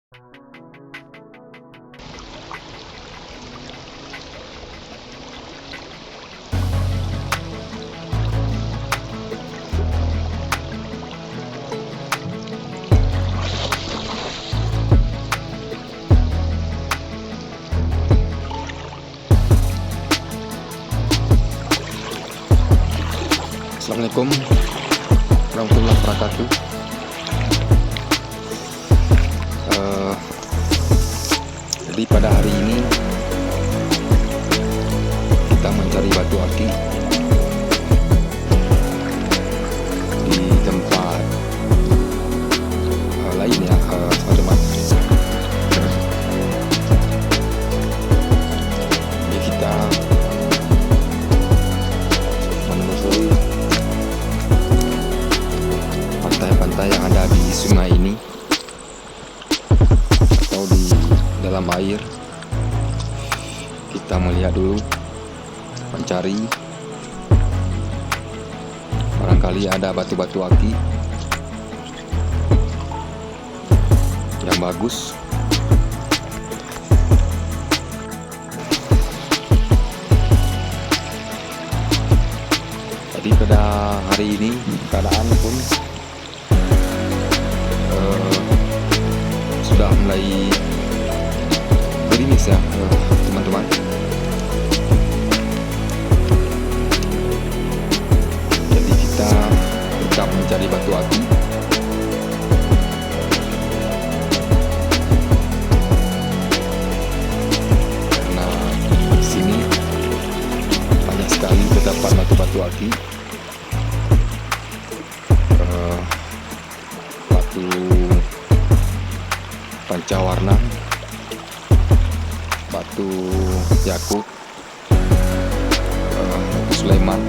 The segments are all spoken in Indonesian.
Assalamualaikum warahmatullahi wabarakatuh. Jadi pada hari ini kita mencari batu aki di tempat lain ya, teman-teman. Jadi kita menelusuri pantai-pantai yang ada di sungai ini atau di dalam air. Kita melihat dulu, mencari barangkali ada batu-batu aki yang bagus. Jadi pada hari ini keadaan pun sudah mulai gerimis ya, teman-teman. Jadi kita tetap mencari batu aki. Karena di sini banyak sekali terdapat batu-batu aki. Batu pancawarna, batu yakut, batu Sulaiman,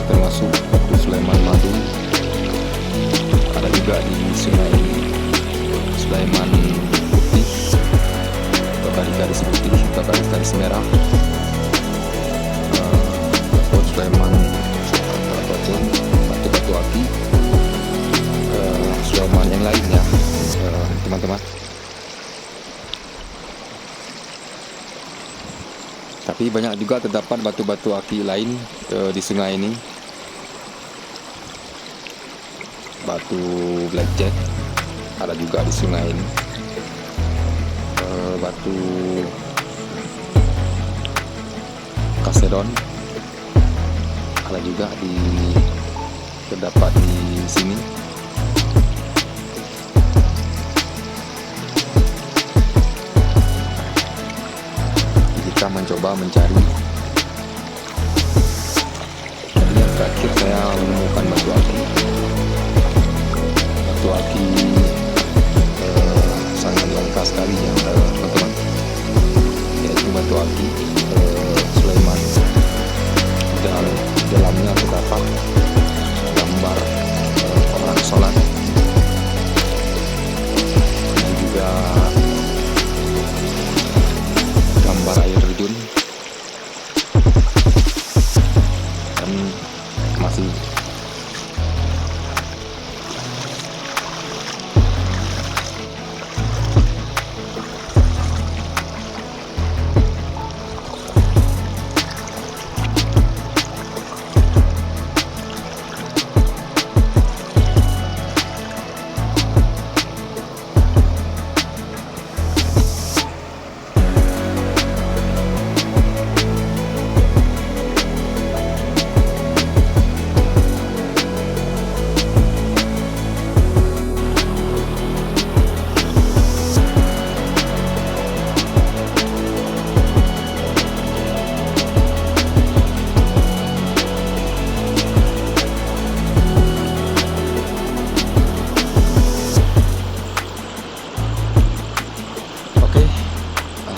termasuk batu Sulaiman madu. Ada juga di sungai Sulaiman putih atau garis putih atau garis merah, batu Sulaiman ataupun batu-batu aki Sulaiman yang lainnya, teman-teman. Tapi banyak juga terdapat batu-batu aki lain di sungai ini. Batu blackjack ada juga di sungai ini. Batu kasedon ada juga terdapat di sini. Kita mencoba mencari. Dan yang terakhir saya menemukan batu aki. Batu aki sangat langka sekali ya, teman-teman. Yaitu batu aki Sulaiman. Dan dalamnya terdapat gambar orang sholat. Dan juga gambar air terjun, dan masih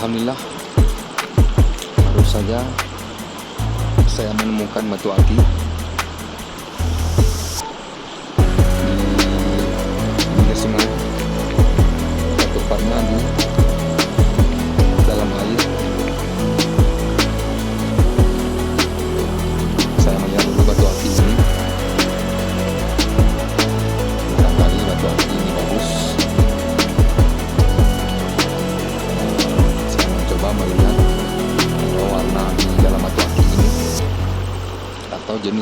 alhamdulillah, baru saja saya menemukan batu aki di pinggir sungai, tepatnya di dalam air. Saya melihat dulu batu aki ini, barangkali batu aki ini bagus.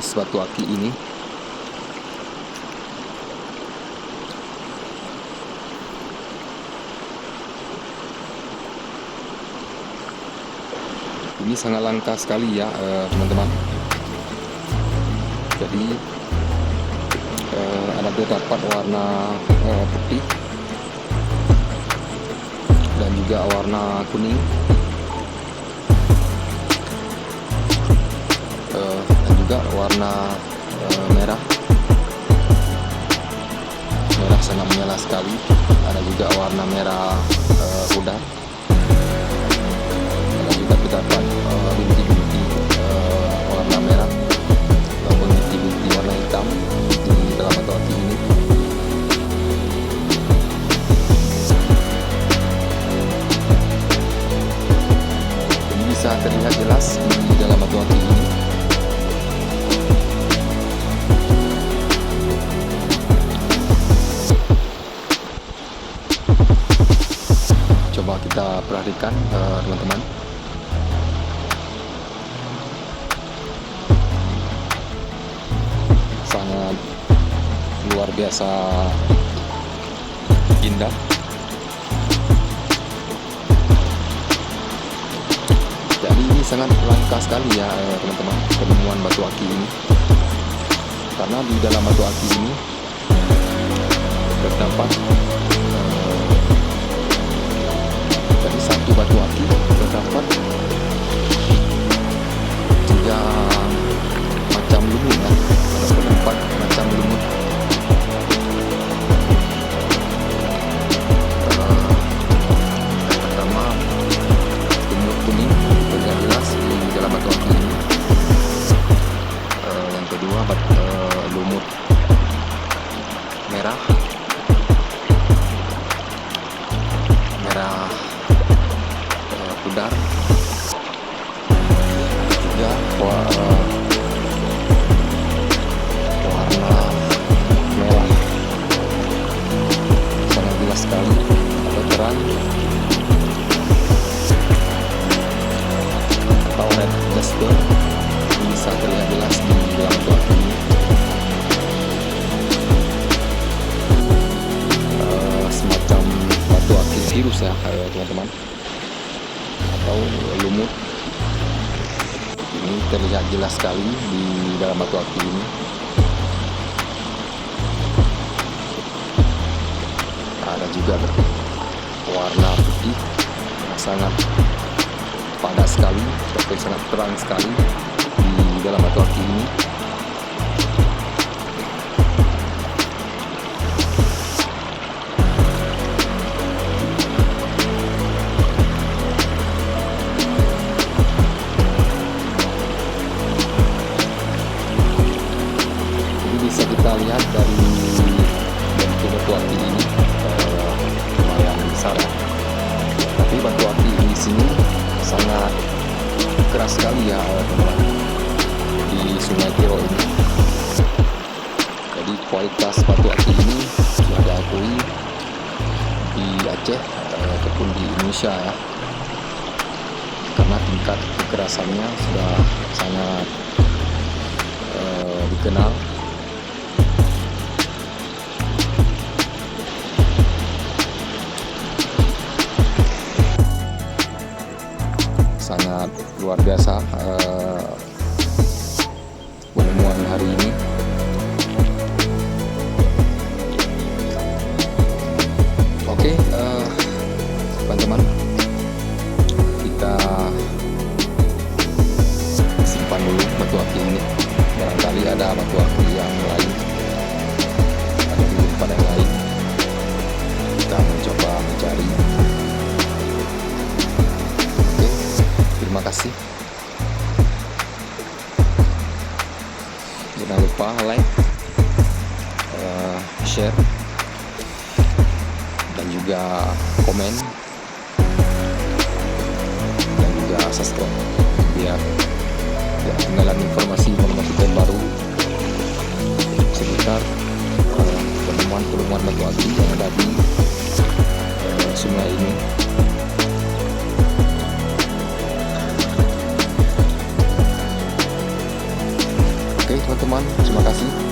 jenis batu aki ini. Ini sangat langka sekali ya teman-teman. Jadi ada terdapat warna putih dan juga warna kuning, dan juga warna merah. Merah sangat menyala sekali. Ada juga warna merah pudar. Ada juga terdapat binti-binti warna merah ataupun binti-binti warna hitam di dalam batu aki ini. Ini bisa terlihat jelas di dalam batu aki ini. Coba kita perhatikan teman-teman. Sangat luar biasa indah. Jadi ini sangat langka sekali ya teman-teman, penemuan batu aki ini. Karena di dalam batu aki ini terdapat dari satu batu aki terdapat 3 macam lumut ya. Ada 4 macam lumut. Yang pertama lumut kuning terlihat jelas di dalam batu aki ini. Yang kedua lumut merah pudar, juga warna merah sangat jelas sekali atau terang, atau red jasper bisa terlihat jelas di dalam batu aki ini. Semacam batu aki virus ya teman-teman, atau lumut. Ini terlihat jelas sekali di dalam batu aki ini. Ada juga warna putih sangat padat sekali, tapi sangat terang sekali di dalam batu aki ini. Bisa kita lihat dari bentuk batu aki ini lumayan besar ya. Tapi batu aki di sini sangat keras sekali ya teman-teman, di Sungai Tiro ini. Jadi kualitas batu aki ini sudah diakui di Aceh ataupun di Indonesia ya, karena tingkat kekerasannya sudah sangat dikenal. Sangat luar biasa penemuan hari ini. Oke, teman-teman, kita simpan dulu batu aki ini. Barangkali ada batu aki yang lain, ada di tempat yang lain. Kita mencoba mencari. Terima kasih. Jangan lupa like, share, dan juga komen, dan juga subscribe biar tidak ketinggalan informasi terbaru seputar penemuan batu aki yang ada di sungai ini. Oke, teman-teman. Terima kasih.